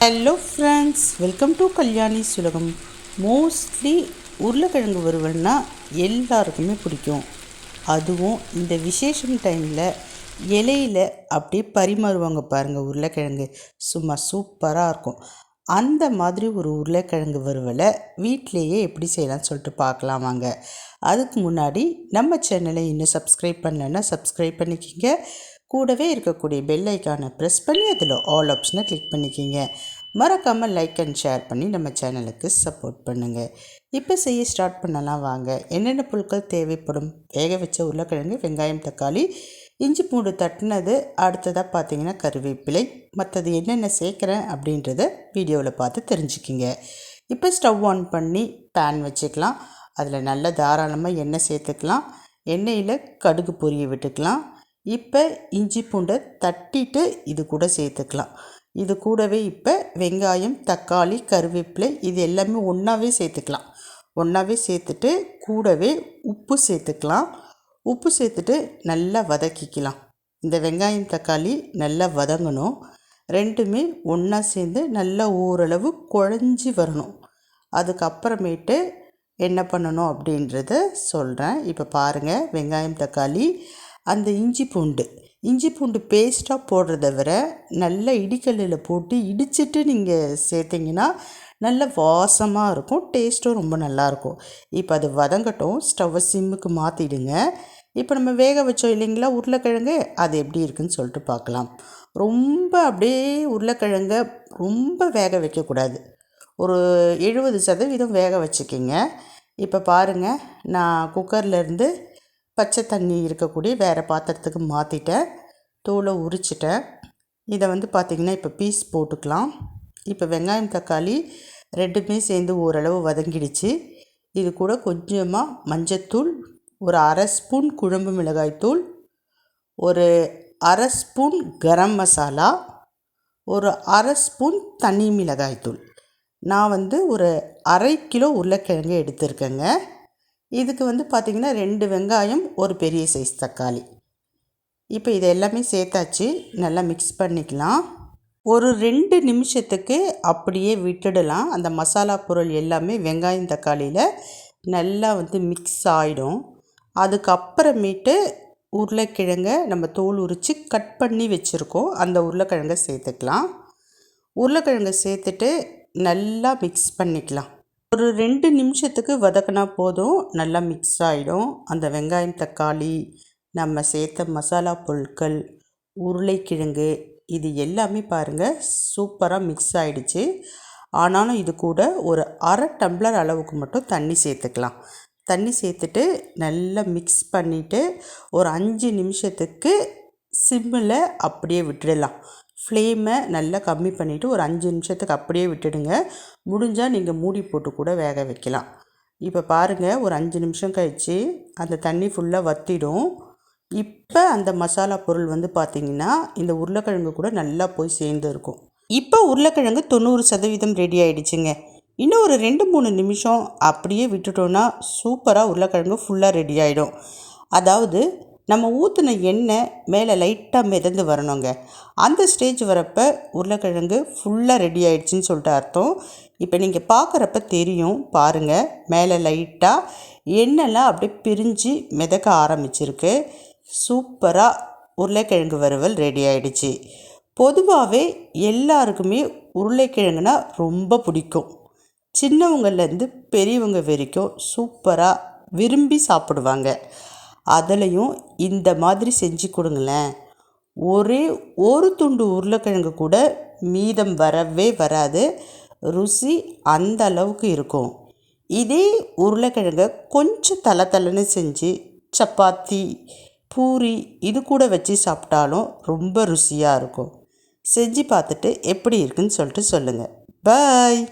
Hello friends, welcome to Kalyani Sulagam. Mostly உருளைக்கிழங்கு வறுவல்னா எல்லாருக்குமே பிடிக்கும். அதுவும் இந்த விசேஷம் டைமில் இலையில் அப்படியே பரிமாறுவாங்க பாருங்கள். உருளைக்கிழங்கு சும்மா சூப்பராக இருக்கும். அந்த மாதிரி ஒரு உருளைக்கிழங்கு வறுவலை வீட்டிலையே எப்படி செய்யலாம்னு சொல்லிட்டு பார்க்கலாம் வாங்க. அதுக்கு முன்னாடி நம்ம சேனலை இன்னும் சப்ஸ்கிரைப் பண்ணலைன்னா சப்ஸ்கிரைப் பண்ணிக்கிங்க. கூடவே இருக்கக்கூடிய பெல் ஐக்கானை ப்ரெஸ் பண்ணி அதில் ஆல் ஆப்ஷனை கிளிக் பண்ணிக்கிங்க. மறக்காமல் லைக் அண்ட் ஷேர் பண்ணி நம்ம சேனலுக்கு சப்போர்ட் பண்ணுங்கள். இப்போ செய்ய ஸ்டார்ட் பண்ணலாம் வாங்க. என்னென்ன பொருட்கள் தேவைப்படும்: வேக வச்ச உருளைக்கிழங்கு, வெங்காயம், தக்காளி, இஞ்சி பூண்டு தட்டினது, அடுத்ததாக பார்த்தீங்கன்னா கருவேப்பிலை. மற்றது என்னென்ன சேர்க்குறேன் அப்படின்றத வீடியோவில் பார்த்து தெரிஞ்சுக்கிங்க. இப்போ ஸ்டவ் ஆன் பண்ணி பேன் வச்சுக்கலாம். அதில் நல்ல தாராளமாக எண்ணெய் சேர்த்துக்கலாம். எண்ணெயில் கடுகு பொரிய விட்டுக்கலாம். இப்போ இஞ்சி பூண்டை தட்டிட்டு இது கூட சேர்த்துக்கலாம். இது கூடவே இப்போ வெங்காயம், தக்காளி, கருவேப்பிலை இது எல்லாமே ஒன்றாவே சேர்த்துக்கலாம். ஒன்றாவே சேர்த்துட்டு கூடவே உப்பு சேர்த்துக்கலாம். உப்பு சேர்த்துட்டு நல்லா வதக்கிக்கலாம். இந்த வெங்காயம், தக்காளி நல்லா வதங்கணும். ரெண்டுமே ஒன்றா சேர்ந்து நல்லா ஓரளவு குழஞ்சி வரணும். அதுக்கப்புறமேட்டு என்ன பண்ணணும் அப்படின்றத சொல்கிறேன். இப்போ பாருங்கள், வெங்காயம், தக்காளி, அந்த இஞ்சி பூண்டு பேஸ்ட்டாக போடுறத விட நல்லா இடிக்கல்லில் போட்டு இடிச்சிட்டு நீங்கள் சேர்த்திங்கன்னா நல்ல வாசமாக இருக்கும். டேஸ்ட்டும் ரொம்ப நல்லாயிருக்கும். இப்போ அது வதங்கட்டும். ஸ்டவ்வை சிம்முக்கு மாற்றிடுங்க. இப்போ நம்ம வேக வச்சோம் இல்லைங்களா உருளைக்கிழங்கு, அது எப்படி இருக்குதுன்னு சொல்லிட்டு பார்க்கலாம். ரொம்ப அப்படியே உருளைக்கிழங்க ரொம்ப வேக வைக்கக்கூடாது. ஒரு 70% வேக வச்சுக்கிங்க. இப்போ பாருங்கள், நான் குக்கர்லேருந்து பச்சை தண்ணி இருக்கக்கூடிய வேறு பாத்திரத்துக்கு மாற்றிட்டேன். தோலை உரிச்சிட்டேன். இதை பார்த்திங்கன்னா இப்போ பீஸ் போட்டுக்கலாம். இப்போ வெங்காயம், தக்காளி ரெண்டுமே சேர்ந்து ஓரளவு வதங்கிடுச்சு. இது கூட கொஞ்சமாக மஞ்சத்தூள், ஒரு அரை ஸ்பூன் குழம்பு மிளகாய்த்தூள், ஒரு அரை ஸ்பூன் கரம் மசாலா, ஒரு அரை ஸ்பூன் தனி மிளகாய்த்தூள். நான் ஒரு அரை கிலோ உருளைக்கிழங்கு எடுத்திருக்கேங்க. இதுக்கு பார்த்திங்கன்னா 2 வெங்காயம், ஒரு பெரிய சைஸ் தக்காளி. இப்போ இது எல்லாமே சேர்த்தாச்சு. நல்லா மிக்ஸ் பண்ணிக்கலாம். ஒரு 2 நிமிஷத்துக்கு அப்படியே விட்டுடலாம். அந்த மசாலா பொருள் எல்லாமே வெங்காயம், தக்காளியில் நல்லா மிக்ஸ் ஆகிடும். அதுக்கப்புறமேட்டு உருளைக்கிழங்கை நம்ம தோல் உரித்து கட் பண்ணி வச்சுருக்கோம். அந்த உருளைக்கிழங்கை சேர்த்துக்கலாம். உருளைக்கிழங்கை சேர்த்துட்டு நல்லா மிக்ஸ் பண்ணிக்கலாம். ஒரு 2 நிமிஷத்துக்கு வதக்கினா போதும். நல்லா மிக்ஸ் ஆகிடும். அந்த வெங்காயம், தக்காளி, நம்ம சேர்த்த மசாலா பொருட்கள், உருளைக்கிழங்கு இது எல்லாமே பாருங்கள் சூப்பராக மிக்ஸ் ஆகிடுச்சு. ஆனாலும் இது கூட ஒரு அரை டம்ளர் அளவுக்கு மட்டும் தண்ணி சேர்த்துக்கலாம். தண்ணி சேர்த்துட்டு நல்லா மிக்ஸ் பண்ணிவிட்டு ஒரு 5 நிமிஷத்துக்கு சிம்மில் அப்படியே விட்டுடலாம். ஃப்ளேமை நல்லா கம்மி பண்ணிவிட்டு ஒரு 5 நிமிஷத்துக்கு அப்படியே விட்டுடுங்க. முடிஞ்சால் நீங்கள் மூடி போட்டு கூட வேக வைக்கலாம். இப்போ பாருங்கள், ஒரு 5 நிமிஷம் கழித்து அந்த தண்ணி ஃபுல்லாக வற்றிடும். இப்போ அந்த மசாலா பொருள் பார்த்திங்கன்னா இந்த உருளைக்கிழங்கு கூட நல்லா போய் சேர்ந்து இருக்கும். இப்போ உருளைக்கிழங்கு 90% ரெடி ஆகிடுச்சுங்க. இன்னும் ஒரு 2-3 நிமிஷம் அப்படியே விட்டுட்டோன்னா சூப்பராக உருளைக்கிழங்கு ஃபுல்லாக ரெடி ஆகிடும். அதாவது நம்ம ஊற்றின எண்ணெய் மேலே லைட்டாக மிதந்து வரணுங்க. அந்த ஸ்டேஜ் வரப்போ உருளைக்கிழங்கு ஃபுல்லாக ரெடி ஆகிடுச்சின்னு சொல்லிட்டு அர்த்தம். இப்போ நீங்கள் பார்க்குறப்ப தெரியும் பாருங்கள், மேலே லைட்டாக எண்ணெய்லாம் அப்படியே பிரிஞ்சு மிதக்க ஆரம்பிச்சிருக்கு. சூப்பராக உருளைக்கிழங்கு வறுவல் ரெடி ஆகிடுச்சு. பொதுவாகவே எல்லாருக்குமே உருளைக்கிழங்குனா ரொம்ப பிடிக்கும். சின்னவங்கள்லேருந்து பெரியவங்க வரைக்கும் சூப்பராக விரும்பி சாப்பிடுவாங்க. அதுலேயும் இந்த மாதிரி செஞ்சு கொடுங்களேன், ஒரே ஒரு துண்டு உருளைக்கிழங்கு கூட மீதம் வரவே வராது. ருசி அந்த அளவுக்கு இருக்கும். இதே உருளைக்கிழங்கை கொஞ்சம் தளன்னு செஞ்சு சப்பாத்தி, பூரி இது கூட வச்சு சாப்பிட்டாலும் ரொம்ப ருசியாக இருக்கும். செஞ்சு பார்த்துட்டு எப்படி இருக்குன்னு சொல்லிட்டு சொல்லுங்கள். பாய்.